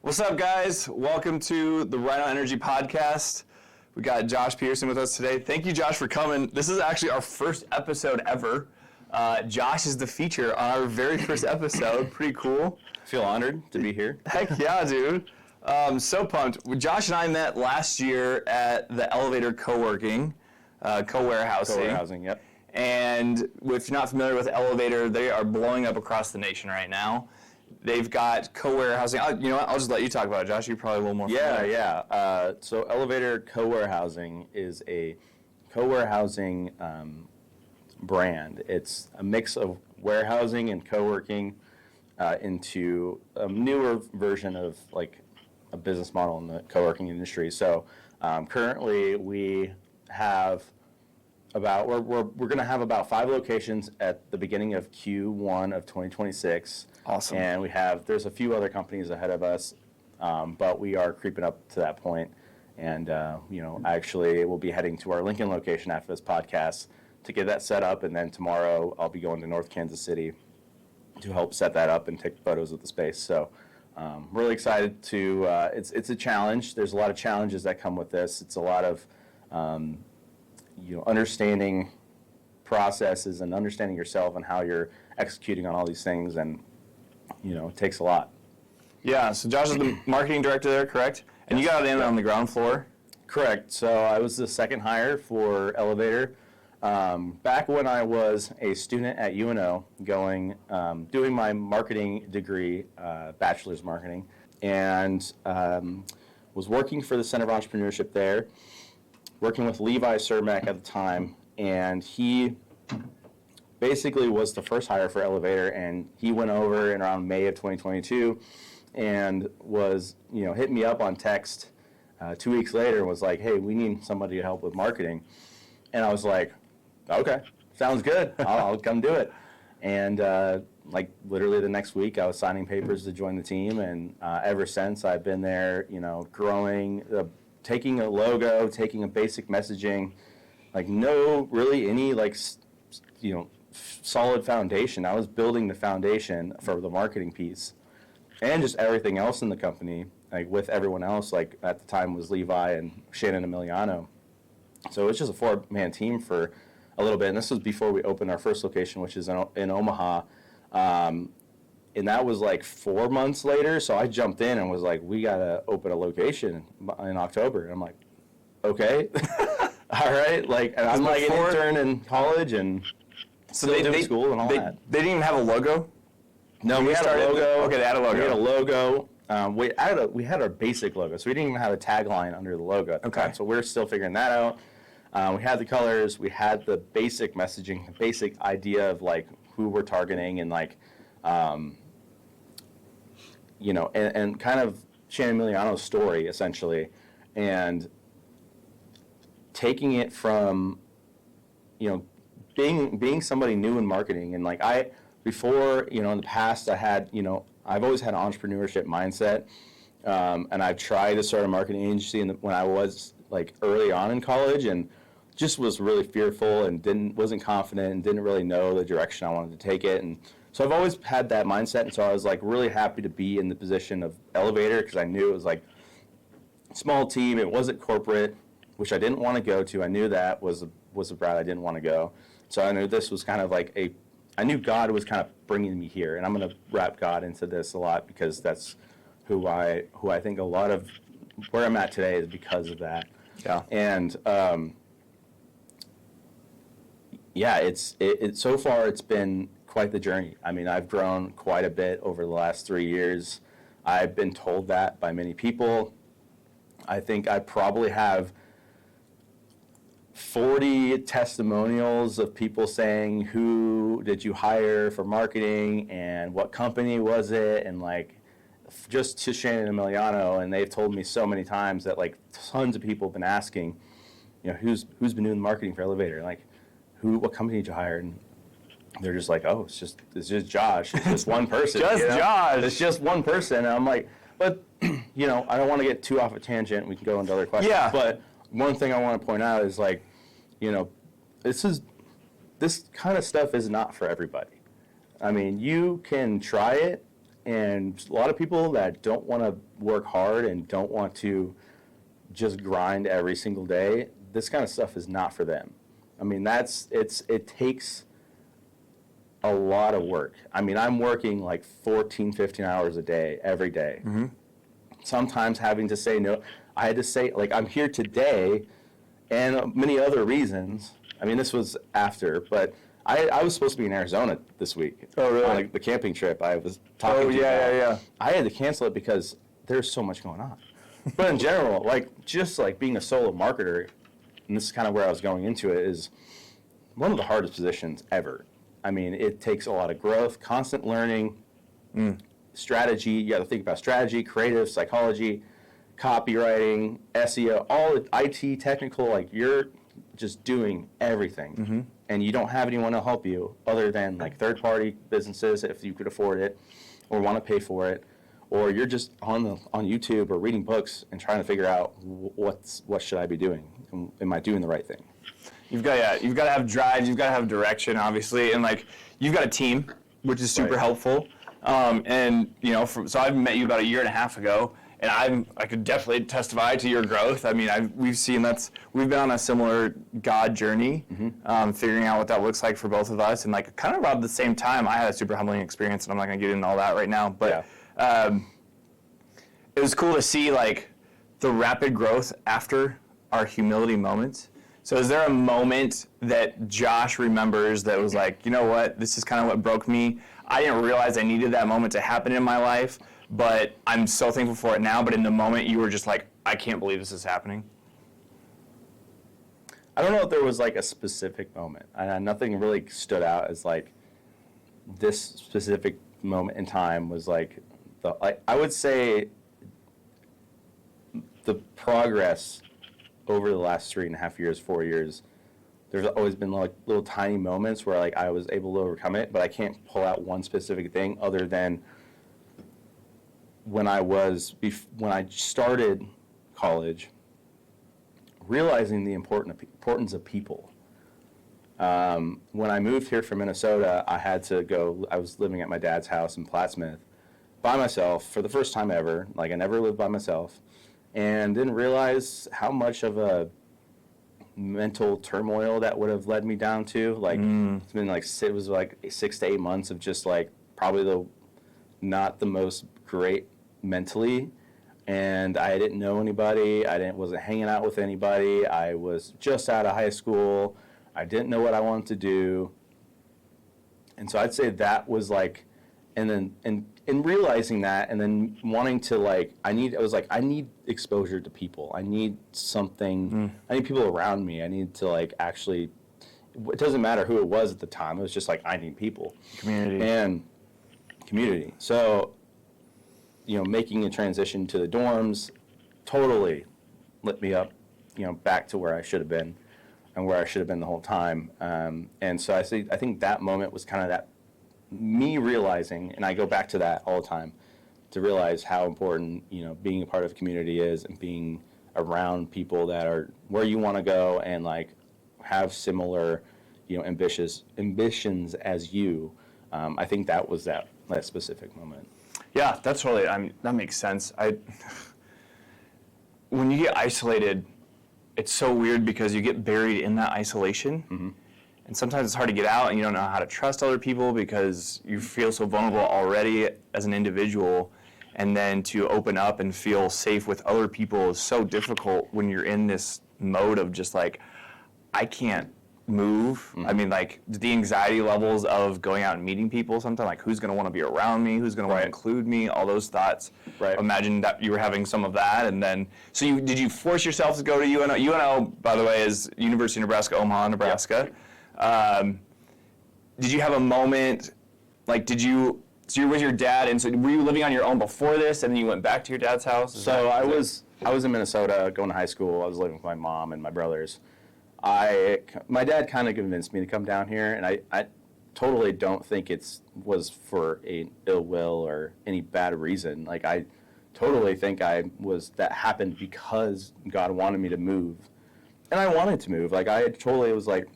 What's up, guys? Welcome to the Rhino NRG podcast. We got Josh Peterson with us today. Thank you, Josh, for coming. This is actually our first episode ever. Josh is the feature on our very first episode. Pretty cool. I feel honored to be here. Heck yeah, dude. So pumped. Josh and I met last year at the Elevator co-warehousing. Co-warehousing, yep. And if you're not familiar with Elevator, they are blowing up across the nation right now. They've got co-warehousing. You know what? I'll just let you talk about it, Josh. You're probably a little more familiar. Yeah. So Elevator co-warehousing is a co-warehousing brand. It's a mix of warehousing and co-working into a newer version of like a business model in the co-working industry. So currently we have we're going to have about 5 locations at the beginning of Q1 of 2026. Awesome. And there's a few other companies ahead of us, but we are creeping up to that point. And, actually we'll be heading to our Lincoln location after this podcast to get that set up. And then tomorrow I'll be going to North Kansas City to help set that up and take photos of the space. So really excited to, it's a challenge. There's a lot of challenges that come with this. It's a lot of, understanding processes and understanding yourself and how you're executing on all these things. And, it takes a lot. Yeah, so Josh is the marketing director there, correct? And you got it in on the ground floor? Correct. So I was the second hire for Elevator. Back when I was a student at UNO doing my marketing degree, bachelor's marketing, and was working for the Center of Entrepreneurship there, working with Levi Cermak at the time, and he basically was the first hire for Elevator, and he went over in around May of 2022 and was, hit me up on text 2 weeks later and was like, hey, we need somebody to help with marketing. And I was like, okay, sounds good. I'll come do it. And literally the next week I was signing papers to join the team, and ever since I've been there, growing, taking a logo, taking a basic messaging, solid foundation. I was building the foundation for the marketing piece and just everything else in the company, with everyone else, at the time was Levi and Shannon Emiliano. So it's just a 4-man team for a little bit. And this was before we opened our first location, which is in Omaha. And that was 4 months later. So I jumped in and was like, we got to open a location in October. And I'm like, okay, all right. And I'm an intern in college and still doing school and all that. They didn't even have a logo? No, we had a logo. Okay, they had a logo. We had a logo. We had our basic logo, so we didn't even have a tagline under the logo at the time. So we're still figuring that out. We had the colors. We had the basic messaging, the basic idea of who we're targeting, and and kind of Shannon Emiliano's story essentially, and taking it from being somebody new in marketing, and before, in the past I had, I've always had an entrepreneurship mindset, and I've tried to start a marketing agency when I was early on in college, and just was really fearful and wasn't confident and didn't really know the direction I wanted to take it. And so I've always had that mindset, and so I was really happy to be in the position of Elevator, because I knew it was a small team. It wasn't corporate, which I didn't want to go to. I knew that was a route I didn't want to go. So I knew this was kind of I knew God was kind of bringing me here, and I'm going to wrap God into this a lot, because that's who I think a lot of where I'm at today is because of that. Yeah. And so far it's been quite the journey. I mean, I've grown quite a bit over the last 3 years. I've been told that by many people. I think I probably have 40 testimonials of people saying, who did you hire for marketing and what company was it, and just to Shannon Emiliano, and they've told me so many times that tons of people have been asking, who's been doing the marketing for Elevator, what company did you hire? And they're just oh, it's just Josh. It's just one person. Josh. It's just one person. And I'm but I don't want to get too off a tangent. We can go into other questions. Yeah. But one thing I want to point out is this kind of stuff is not for everybody. I mean, you can try it And a lot of people that don't want to work hard and don't want to just grind every single day, this kind of stuff is not for them. I mean, it takes a lot of work. I mean, I'm working like 14, 15 hours a day, every day. Mm-hmm. Sometimes having to say no. I had to say, like, I'm here today, and many other reasons. I mean, this was after, but I was supposed to be in Arizona this week. Oh, really? On like, the camping trip I was talking to you about. Yeah. I had to cancel it because there's so much going on. But in general, like, just like being a solo marketer, and this is kind of where I was going into it, is one of the hardest positions ever. I mean, it takes a lot of growth, constant learning, strategy. You got to think about strategy, creative, psychology, copywriting, SEO, all IT, technical. Like, you're just doing everything, and you don't have anyone to help you other than like third-party businesses if you could afford it or want to pay for it, or you're just on YouTube or reading books and trying to figure out what should I be doing? Am I doing the right thing? You've got to have drive, you've got to have direction, obviously, and like you've got a team, which is super helpful. And you know, so I've met you about a year and a half ago, and I could definitely testify to your growth. I mean, we've been on a similar God journey, figuring out what that looks like for both of us, and like kind of around the same time, I had a super humbling experience, and I'm not going to get into all that right now, but it was cool to see like the rapid growth after our humility moments. So is there a moment that Josh remembers that was like, you know what, this is kind of what broke me? I didn't realize I needed that moment to happen in my life, but I'm so thankful for it now. But in the moment, you were just like, I can't believe this is happening. I don't know if there was like a specific moment. Nothing really stood out as like this specific moment in time was like, I would say the progress over the last 3.5 years, 4 years, there's always been like little tiny moments where like I was able to overcome it, but I can't pull out one specific thing other than when I started college, realizing the importance of people. When I moved here from Minnesota, I was living at my dad's house in Plattsmouth by myself for the first time ever. Like, I never lived by myself, and didn't realize how much of a mental turmoil that would have led me down to. Like, it's been like, it was like 6 to 8 months of just like probably not the most great mentally, and I didn't know anybody. Wasn't hanging out with anybody. I was just out of high school. I didn't know what I wanted to do, and so I'd say that was like, and realizing that, and then wanting to like, I need exposure to people. I need something. I need people around me. I need to like actually. It doesn't matter who it was at the time. It was just like, I need people. Community. So, you know, making a transition to the dorms totally lit me up, you know, back to where I should have been and where I should have been the whole time. And so I think that moment was kind of that, me realizing, and I go back to that all the time, to realize how important, you know, being a part of a community is, and being around people that are where you want to go and like have similar, you know, ambitions as you. I think that was that specific moment. Yeah, that's totally, that makes sense. When you get isolated, it's so weird because you get buried in that isolation. And sometimes it's hard to get out, and you don't know how to trust other people because you feel so vulnerable already as an individual. And then to open up and feel safe with other people is so difficult when you're in this mode of just like, I can't move. I mean, like the anxiety levels of going out and meeting people sometimes, like who's going to want to be around me, who's going to want to include me, all those thoughts. Imagine that you were having some of that, and then, so did you force yourself to go to UNO? UNO, by the way, is University of Nebraska, Omaha and Nebraska. Did you have a moment, like so you're with your dad, and so were you living on your own before this, and then you went back to your dad's house? I was in Minnesota going to high school. I was living with my mom and my brothers. My dad kind of convinced me to come down here, and I totally don't think it was for an ill will or any bad reason. Like, I totally think that happened because God wanted me to move, and I wanted to move. Like, I totally was like,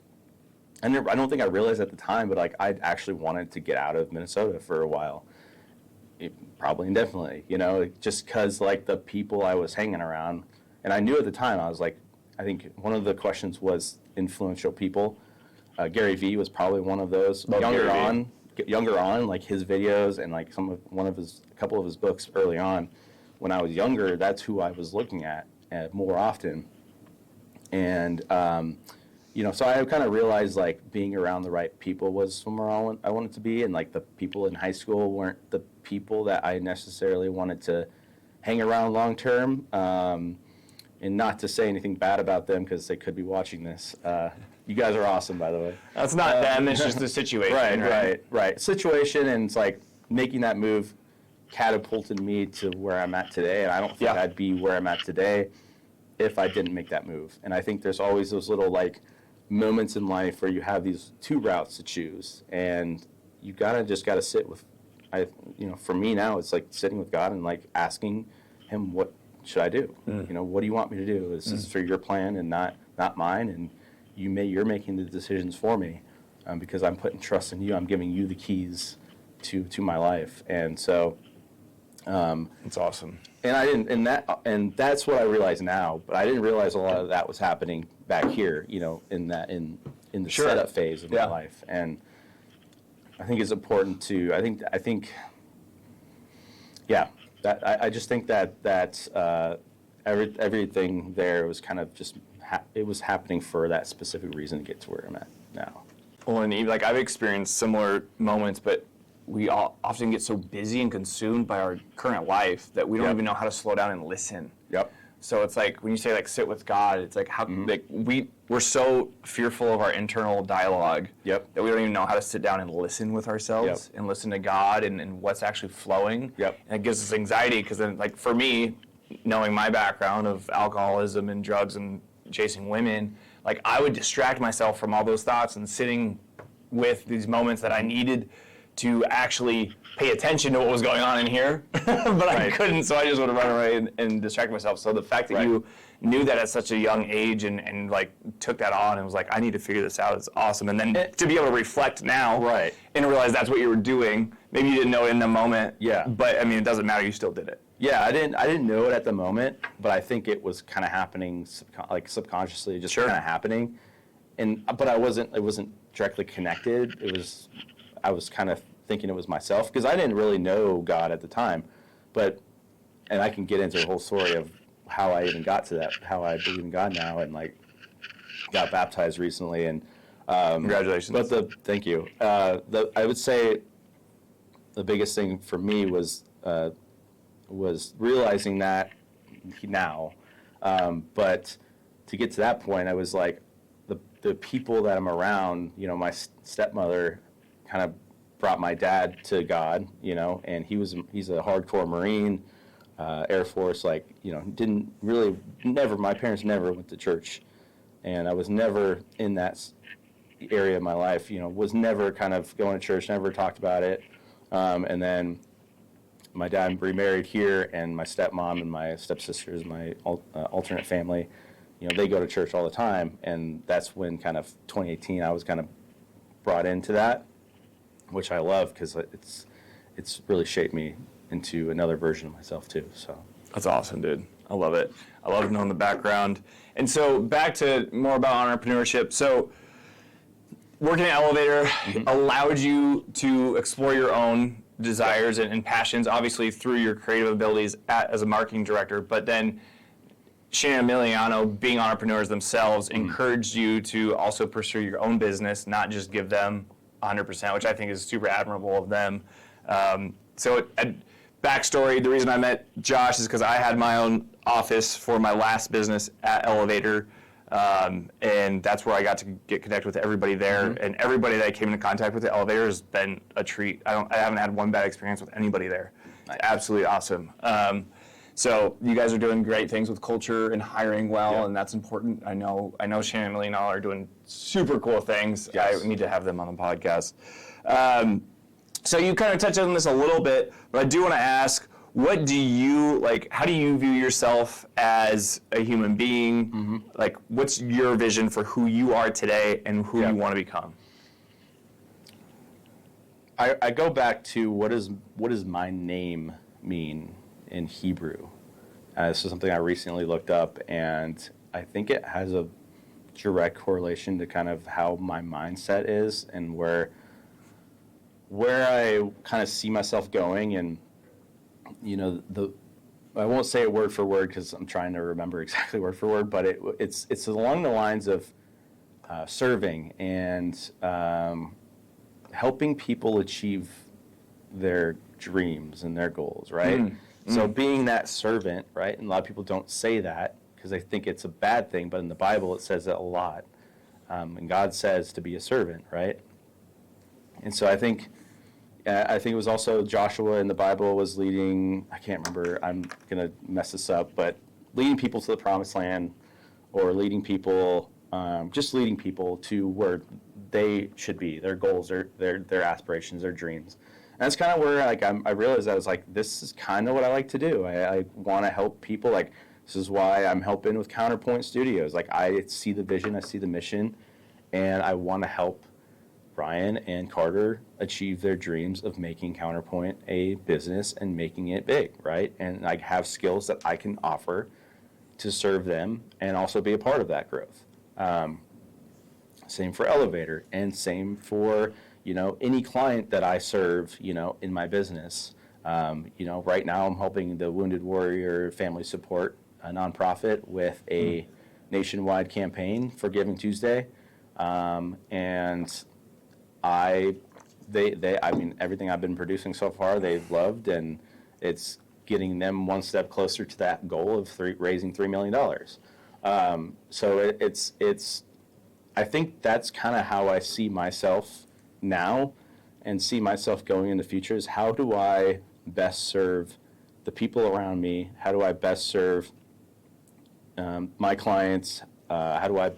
I don't think I realized at the time, but like I actually wanted to get out of Minnesota for a while. Probably indefinitely, just because like the people I was hanging around, and I knew at the time, I was like, I think one of the questions was influential people. Gary Vee was probably one of those. Younger on, like his videos and like a couple of his books early on. When I was younger, that's who I was looking at more often. And, so I kind of realized like being around the right people was somewhere I wanted to be. And like the people in high school weren't the people that I necessarily wanted to hang around long term. And not to say anything bad about them because they could be watching this. You guys are awesome, by the way. That's not them, it's just the situation. Right. Situation, and it's like making that move catapulted me to where I'm at today, and I don't think I'd be where I'm at today if I didn't make that move. And I think there's always those little like moments in life where you have these two routes to choose, and you just gotta sit with, for me now, it's like sitting with God and like asking Him, what should I do? What do you want me to do? This is for your plan and not mine, and you're making the decisions for me because I'm putting trust in you. I'm giving you the keys to my life, and so it's awesome. And that's what I realize now. But I didn't realize a lot of that was happening back here, in the setup phase of my life. And I think it's important to. I just think that everything there was kind of just. It was happening for that specific reason to get to where I'm at now. Well, and like I've experienced similar moments, but we all often get so busy and consumed by our current life that we don't even know how to slow down and listen. Yep. So it's like when you say like sit with God, it's like how like we're so fearful of our internal dialogue that we don't even know how to sit down and listen with ourselves and listen to God and what's actually flowing. Yep. And it gives us anxiety because then like for me, knowing my background of alcoholism and drugs and chasing women, like I would distract myself from all those thoughts and sitting with these moments that I needed to actually pay attention to what was going on in here, but I couldn't, so I just would run away and distract myself. So the fact that you knew that at such a young age and like took that on and was like, I need to figure this out, is awesome. And then to be able to reflect now and realize that's what you were doing. Maybe you didn't know it in the moment, but I mean, it doesn't matter, you still did it. Yeah, I didn't know it at the moment, but I think it was kind of happening, subconsciously, just kind of happening. But it wasn't directly connected. I was kind of thinking it was myself because I didn't really know God at the time, and I can get into the whole story of how I even got to that, how I believe in God now, and like got baptized recently. And congratulations! But thank you. I would say the biggest thing for me was realizing that now, but to get to that point, I was like, the people that I'm around, my stepmother kind of brought my dad to God, and he's a hardcore Marine, Air Force, my parents never went to church, and I was never in that area of my life, was never kind of going to church, never talked about it, and then my dad remarried here, and my stepmom and my stepsisters, my alternate family, they go to church all the time, and that's when kind of 2018 I was kind of brought into that, which I love because it's really shaped me into another version of myself too. So that's awesome, dude. I love it. I love knowing the background. And so back to more about entrepreneurship. So working at Elevator allowed you to explore your own desires and passions, obviously through your creative abilities as a marketing director, but then Shane and Emiliano, being entrepreneurs themselves, encouraged you to also pursue your own business, not just give them 100%, which I think is super admirable of them. Backstory, the reason I met Josh is because I had my own office for my last business at Elevator, and that's where I got to get connected with everybody there, and everybody that I came into contact with at Elevator has been a treat. I haven't had one bad experience with anybody there. Nice. It's absolutely awesome. So you guys are doing great things with culture and hiring well, and that's important. I know Shane and Emiliano are doing super cool things. Yes. I need to have them on the podcast. So you kind of touched on this a little bit, but I do want to ask, how do you view yourself as a human being? Like, what's your vision for who you are today and who you want to become? I go back to what does my name mean in Hebrew? This is something I recently looked up, and I think it has a direct correlation to kind of how my mindset is and where I kind of see myself going. And I won't say it word for word because I'm trying to remember exactly word for word, but it's along the lines of serving and helping people achieve their dreams and their goals, right? So being that servant, right? And a lot of people don't say that because they think it's a bad thing, but in the Bible it says it a lot. And God says to be a servant, right? And so I think it was also Joshua in the Bible was leading, I can't remember, I'm going to mess this up, but leading people to the promised land, or leading people, just leading people to where they should be, their goals, their aspirations, their dreams. And that's kind of where I realized I was like, this is kind of what I like to do. I want to help people. Like, this is why I'm helping with Counterpoint Studios. Like, I see the vision, I see the mission, and I want to help Ryan and Carter achieve their dreams of making Counterpoint a business and making it big, right? And I have skills that I can offer to serve them and also be a part of that growth. Same for Elevator, and same for any client that I serve in my business. Right now I'm helping the Wounded Warrior Family Support, a nonprofit, with a nationwide campaign for Giving Tuesday, and I mean, everything I've been producing so far, they've loved, and it's getting them one step closer to that goal of raising $3 million. So it's I think that's kind of how I see myself now and see myself going in the future, is how do I best serve the people around me? How do I best serve my clients? How do I,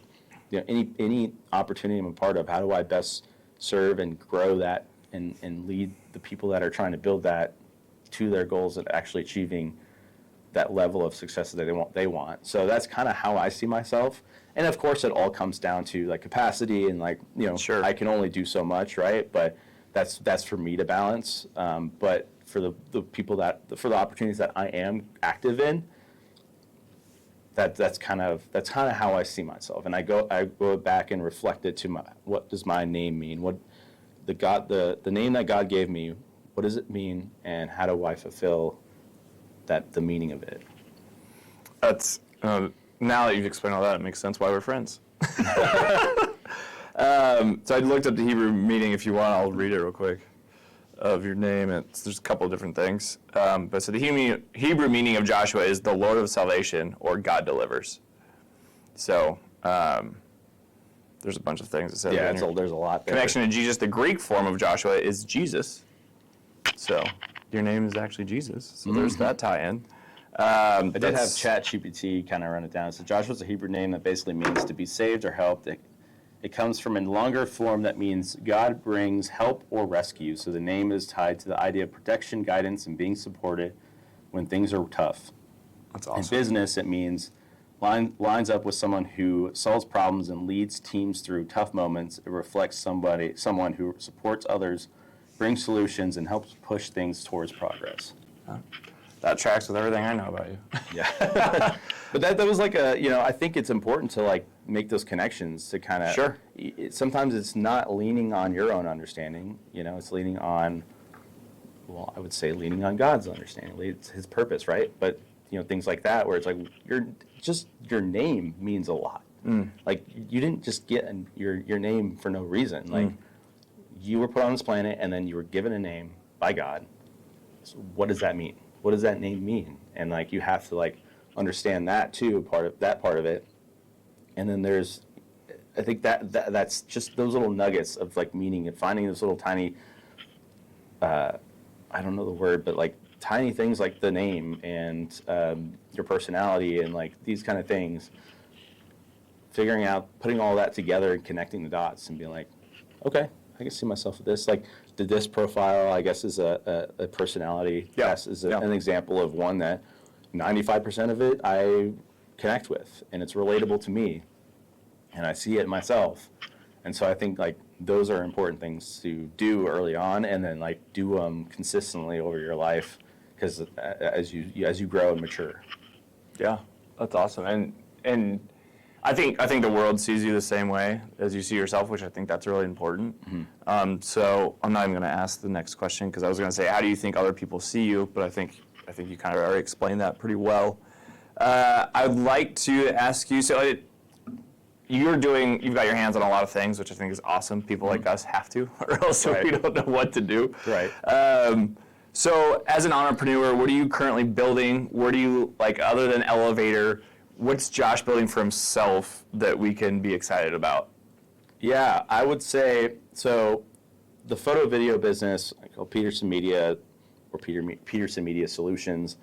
any opportunity I'm a part of, how do I best serve and grow that and lead the people that are trying to build that to their goals and actually achieving that level of success that they want. So that's kind of how I see myself. And of course, it all comes down to like capacity and Sure. I can only do so much, right? But that's for me to balance. But for the people for the opportunities that I am active in, that's kind of how I see myself. And I go back and reflect it to what does my name mean? What the name that God gave me, what does it mean, and how do I fulfill the meaning of it? That's now that you've explained all that, it makes sense why we're friends. So I looked up the Hebrew meaning. If you want, I'll read it real quick. Of your name, there's a couple of different things. But so the Hebrew meaning of Joshua is the Lord of salvation, or God delivers. So there's a bunch of things that said. Yeah, there's a lot there. Connection to Jesus. The Greek form of Joshua is Jesus. So your name is actually Jesus. So there's that tie-in. I did have ChatGPT kind of run it down. So Joshua's a Hebrew name that basically means to be saved or helped. It comes from a longer form that means God brings help or rescue. So the name is tied to the idea of protection, guidance, and being supported when things are tough. That's awesome. In business, it means lines up with someone who solves problems and leads teams through tough moments. It reflects someone who supports others, brings solutions, and helps push things towards progress. That tracks with everything I know about you. Yeah. But that was like I think it's important to make those connections to kind of. Sure. Sometimes it's not leaning on your own understanding, it's leaning on, I would say leaning on God's understanding, it's His purpose, right? But, things like that where it's like your name means a lot. Like, you didn't just get your name for no reason. Like, you were put on this planet and then you were given a name by God. So what does that mean? What does that name mean? And you have to understand that too, part of it. And then I think that's just those little nuggets of meaning and finding those little tiny, I don't know the word, but tiny things like the name and your personality and these kind of things. Figuring out, putting all that together and connecting the dots and being like, okay, I can see myself with this. The DISC profile, I guess, is a personality test, is an example of one that 95% of it I connect with, and it's relatable to me, and I see it myself. And so I think those are important things to do early on, and then like do them consistently over your life, because as you grow and mature. Yeah, that's awesome. And I think the world sees you the same way as you see yourself, which I think that's really important. Mm-hmm. So I'm not even going to ask the next question, because I was going to say, how do you think other people see you? But I think you kind of already explained that pretty well. I'd like to ask you, so you've got your hands on a lot of things, which I think is awesome. People like us have to, or else we don't know what to do. Right. So as an entrepreneur, what are you currently building? What do you, like, other than Elevator, what's Josh building for himself that we can be excited about? Yeah, I would say, so the photo video business, called Peterson Media, or Peterson Media Solutions,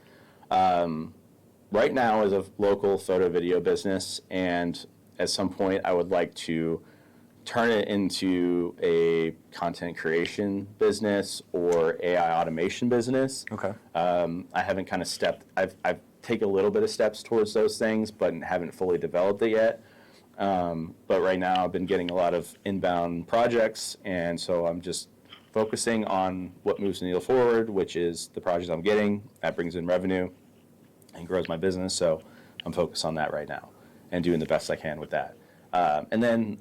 right now is a local photo video business, and at some point I would like to turn it into a content creation business or AI automation business. Okay. I haven't kind of I've taken a little bit of steps towards those things, but haven't fully developed it yet. But right now I've been getting a lot of inbound projects, and so I'm just focusing on what moves the needle forward, which is the projects I'm getting. That brings in revenue and grows my business, so I'm focused on that right now and doing the best I can with that. And then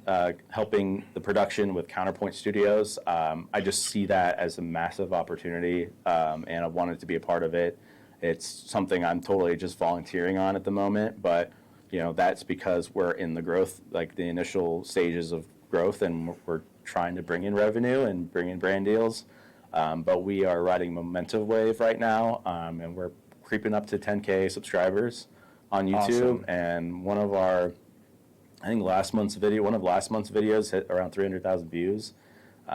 helping the production with Counterpoint Studios. I just see that as a massive opportunity, and I wanted to be a part of it. It's something I'm totally just volunteering on at the moment, but that's because we're in the growth, like the initial stages of growth, and we're trying to bring in revenue and bring in brand deals. But we are riding momentum wave right now, and we're creeping up to 10K subscribers on YouTube. Awesome. And one of last month's videos hit around 300,000 views. We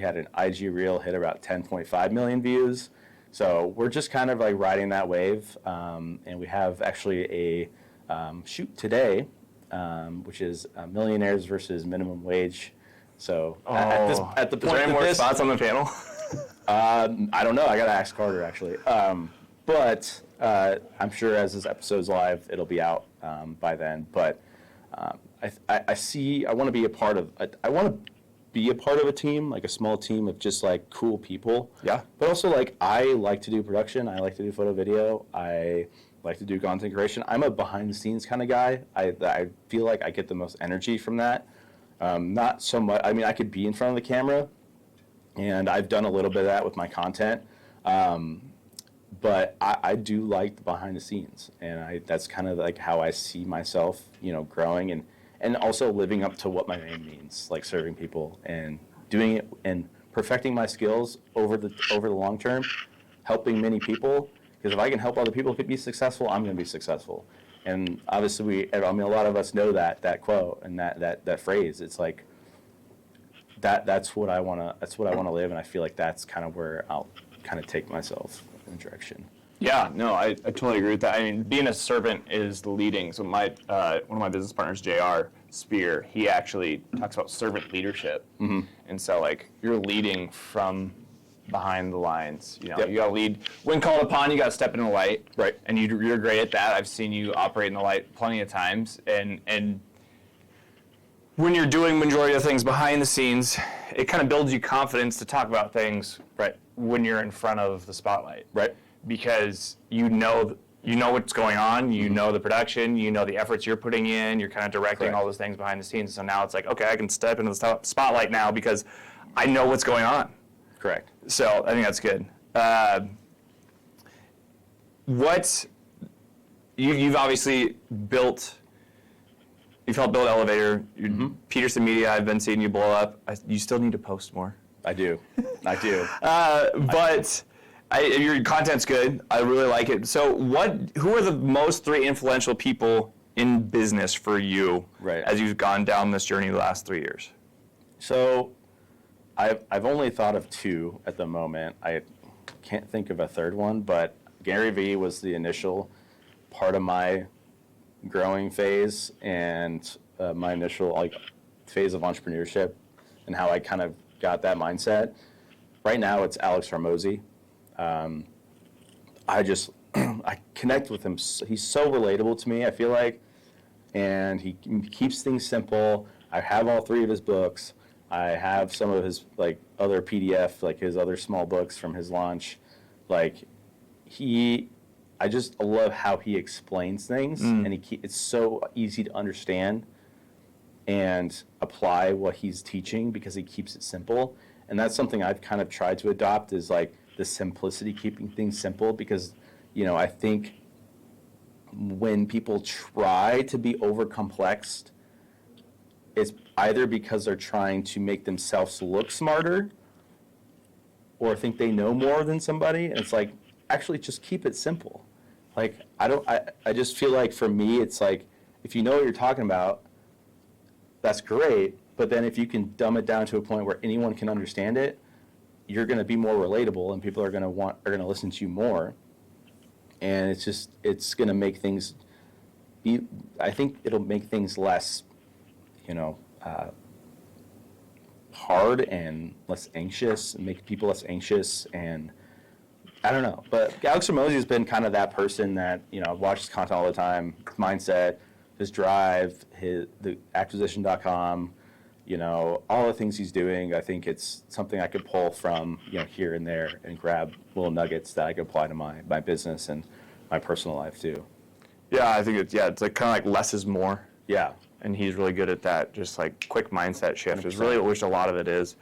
had an IG reel hit about 10.5 million views. So we're just kind of like riding that wave, and we have actually a shoot today, which is millionaires versus minimum wage. So at the point, is there any more spots on the panel? I don't know. I gotta ask Carter actually. But I'm sure as this episode's live, it'll be out by then. But I want to be a part of. I want to be a part of a team, like a small team of just like cool people. Yeah. But also like I like to do production. I like to do photo video. I like to do content creation. I'm a behind the scenes kind of guy. I feel like I get the most energy from that. Not so much. I mean, I could be in front of the camera, and I've done a little bit of that with my content. But I do like the behind the scenes, and that's kind of like how I see myself, growing and also living up to what my name means, like serving people and doing it and perfecting my skills over the long term, helping many people. Because if I can help other people be successful, I'm going to be successful. And obviously, a lot of us know that quote and that phrase. It's like that's what I want to live, and I feel like that's kind of where I'll kind of take myself in a direction. Yeah, no, I totally agree with that. I mean, being a servant is leading. So one of my business partners, JR Spear, he actually talks about servant leadership. Mm-hmm. And so, like, you're leading from behind the lines. Yep. You got to lead. When called upon, you got to step in the light. Right. And you're great at that. I've seen you operate in the light plenty of times. And when you're doing majority of things behind the scenes, it kind of builds you confidence to talk about things when you're in front of the spotlight. Right. Because you know what's going on, you know the production, you know the efforts you're putting in, you're kind of directing all those things behind the scenes. So now it's like, okay, I can step into the spotlight now because I know what's going on. Correct. So I think that's good. You've obviously you've helped build Elevator, Mm-hmm. Peterson Media, I've been seeing you blow up. You still need to post more. I do. But your content's good. I really like it. So who are the most three influential people in business for you as you've gone down this journey the last 3 years? So I've only thought of two at the moment. I can't think of a third one, but Gary Vee was the initial part of my growing phase and my initial phase of entrepreneurship and how I kind of got that mindset. Right now it's Alex Hormozi. I connect with him. He's so relatable to me, I feel like, and he keeps things simple. I have all three of his books, I have some of his like other PDF, like his other small books from his launch. Like I just love how he explains things, and it's so easy to understand and apply what he's teaching because he keeps it simple. And that's something I've kind of tried to adopt is like the simplicity, keeping things simple, because, I think when people try to be over complexed, it's either because they're trying to make themselves look smarter or think they know more than somebody. And it's like, actually just keep it simple. Like, I just feel like for me, it's like, if you know what you're talking about, that's great. But then if you can dumb it down to a point where anyone can understand it, you're going to be more relatable, and people are going to listen to you more. And it's going to make things I think it'll make things less, hard and less anxious, and make people less anxious. And I don't know, but Alex Hormozi has been kind of that person that, I've watched his content all the time, his mindset, his drive, the acquisition.com, all the things he's doing. I think it's something I could pull from, here and there and grab little nuggets that I could apply to my business and my personal life too. Yeah, I think it's like kind of like less is more. Yeah. And he's really good at that, just like quick mindset shift 100%. Is really what a lot of it is.